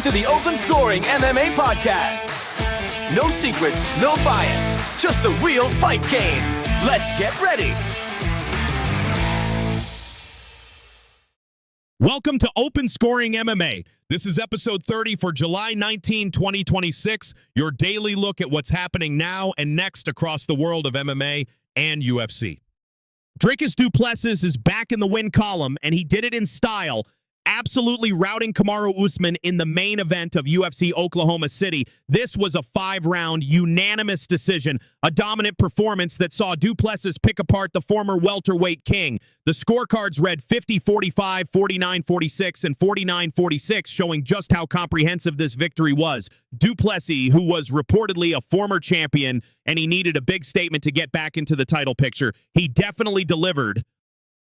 to the Open Scoring MMA podcast. No secrets, no bias, just the real fight game. Let's get ready. Welcome to Open Scoring MMA. This is episode 30 for July 19, 2026, your daily look at what's happening now and next across the world of MMA and UFC. Dricus du Plessis is back in the win column, and he did it in style, absolutely routing Kamaru Usman in the main event of UFC Oklahoma City. This was a 5-round unanimous decision, a dominant performance that saw du Plessis pick apart the former welterweight king. The scorecards read 50-45, 49-46, and 49-46, showing just how comprehensive this victory was. Du Plessis, who was reportedly a former champion, and he needed a big statement to get back into the title picture, he definitely delivered.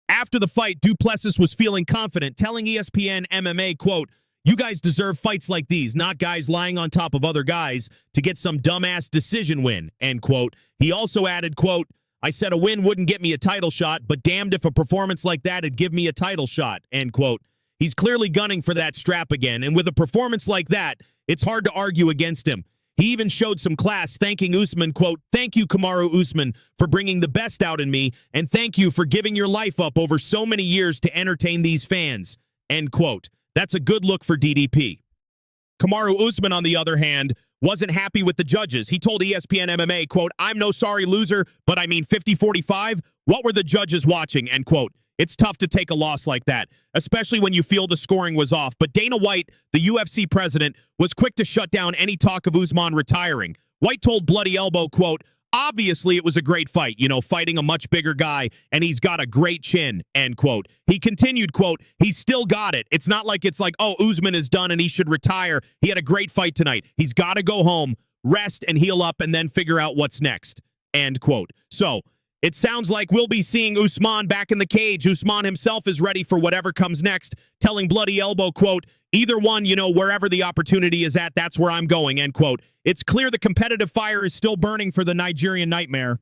After the fight, du Plessis was feeling confident, telling ESPN MMA, quote, "You guys deserve fights like these, not guys lying on top of other guys to get some dumbass decision win," end quote. He also added, quote, "I said a win wouldn't get me a title shot, but damned if a performance like that would give me a title shot," end quote. He's clearly gunning for that strap again, and with a performance like that, it's hard to argue against him. He even showed some class, thanking Usman, quote, "Thank you, Kamaru Usman, for bringing the best out in me, and thank you for giving your life up over so many years to entertain these fans," end quote. That's a good look for DDP. Kamaru Usman, on the other hand, wasn't happy with the judges. He told ESPN MMA, quote, "I'm no sorry loser, but I mean 50-45? What were the judges watching?" end quote. It's tough to take a loss like that, especially when you feel the scoring was off. But Dana White, the UFC president, was quick to shut down any talk of Usman retiring. White told Bloody Elbow, quote, "Obviously it was a great fight, fighting a much bigger guy, and he's got a great chin," end quote. He continued, quote, "He's still got it. It's not like it's like, oh, Usman is done and he should retire. He had a great fight tonight. He's got to go home, rest and heal up, and then figure out what's next," end quote. So, it sounds like we'll be seeing Usman back in the cage. Usman himself is ready for whatever comes next, telling Bloody Elbow, quote, "Either one, wherever the opportunity is at, that's where I'm going," end quote. It's clear the competitive fire is still burning for the Nigerian Nightmare.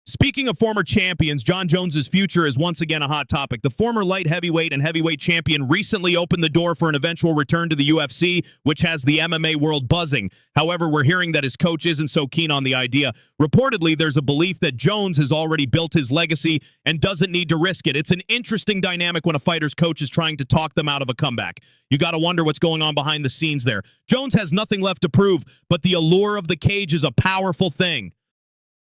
Speaking of former champions, John Jones's future is once again a hot topic. The former light heavyweight and heavyweight champion recently opened the door for an eventual return to the UFC, which has the MMA world buzzing. However, we're hearing that his coach isn't so keen on the idea. Reportedly, there's a belief that Jones has already built his legacy and doesn't need to risk it. It's an interesting dynamic when a fighter's coach is trying to talk them out of a comeback. You got to wonder what's going on behind the scenes there. Jones has nothing left to prove, but the allure of the cage is a powerful thing.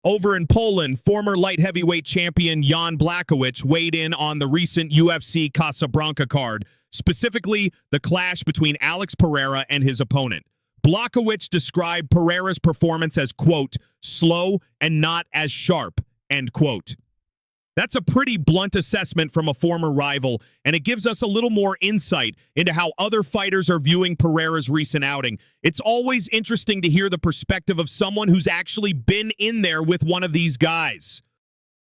Over in Poland, former light heavyweight champion Jan Blachowicz weighed in on the recent UFC Casablanca card, specifically the clash between Alex Pereira and his opponent. Blachowicz described Pereira's performance as, quote, "slow and not as sharp," end quote. That's a pretty blunt assessment from a former rival, and it gives us a little more insight into how other fighters are viewing Pereira's recent outing. It's always interesting to hear the perspective of someone who's actually been in there with one of these guys.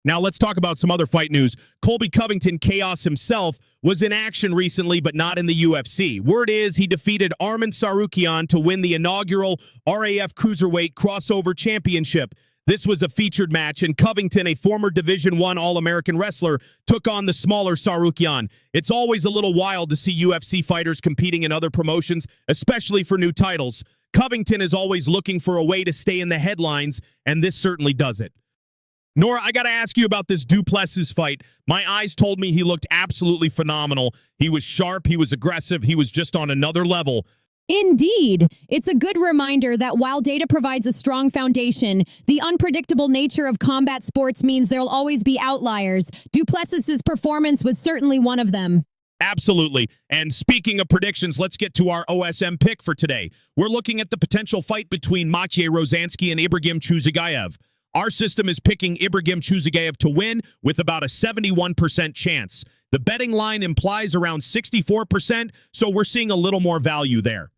Now let's talk about some other fight news. Colby Covington, Chaos himself, was in action recently, but not in the UFC. Word is he defeated Arman Tsarukyan to win the inaugural RAF Cruiserweight Crossover Championship. This was a featured match, and Covington, a former Division I All-American wrestler, took on the smaller Tsarukyan. It's always a little wild to see UFC fighters competing in other promotions, especially for new titles. Covington is always looking for a way to stay in the headlines, and this certainly does it. Nora, I got to ask you about this du Plessis fight. My eyes told me he looked absolutely phenomenal. He was sharp, he was aggressive, he was just on another level. Indeed. It's a good reminder that while data provides a strong foundation, the unpredictable nature of combat sports means there'll always be outliers. Du Plessis' performance was certainly one of them. Absolutely. And speaking of predictions, let's get to our OSM pick for today. We're looking at the potential fight between Maciej Rozanski and Ibragim Chuzagayev. Our system is picking Ibragim Chuzagayev to win with about a 71% chance. The betting line implies around 64%, so we're seeing a little more value there.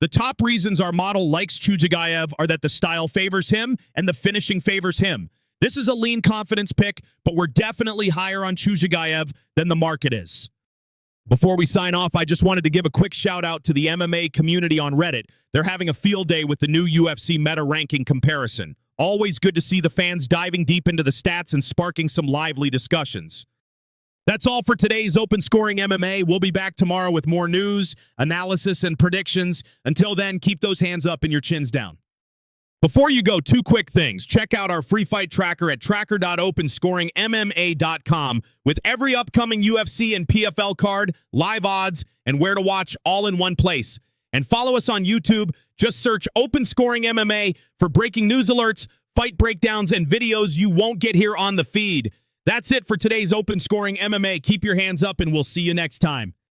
The top reasons our model likes Chuzagayev are that the style favors him and the finishing favors him. This is a lean confidence pick, but we're definitely higher on Chuzagayev than the market is. Before we sign off, I just wanted to give a quick shout out to the MMA community on Reddit. They're having a field day with the new UFC meta ranking comparison. Always good to see the fans diving deep into the stats and sparking some lively discussions. That's all for today's Open Scoring MMA. We'll be back tomorrow with more news, analysis, and predictions. Until then, keep those hands up and your chins down. Before you go, two quick things. Check out our free fight tracker at tracker.openscoringmma.com with every upcoming UFC and PFL card, live odds, and where to watch all in one place. And follow us on YouTube. Just search Open Scoring MMA for breaking news alerts, fight breakdowns, and videos you won't get here on the feed. That's it for today's Open Scoring MMA. Keep your hands up, and we'll see you next time.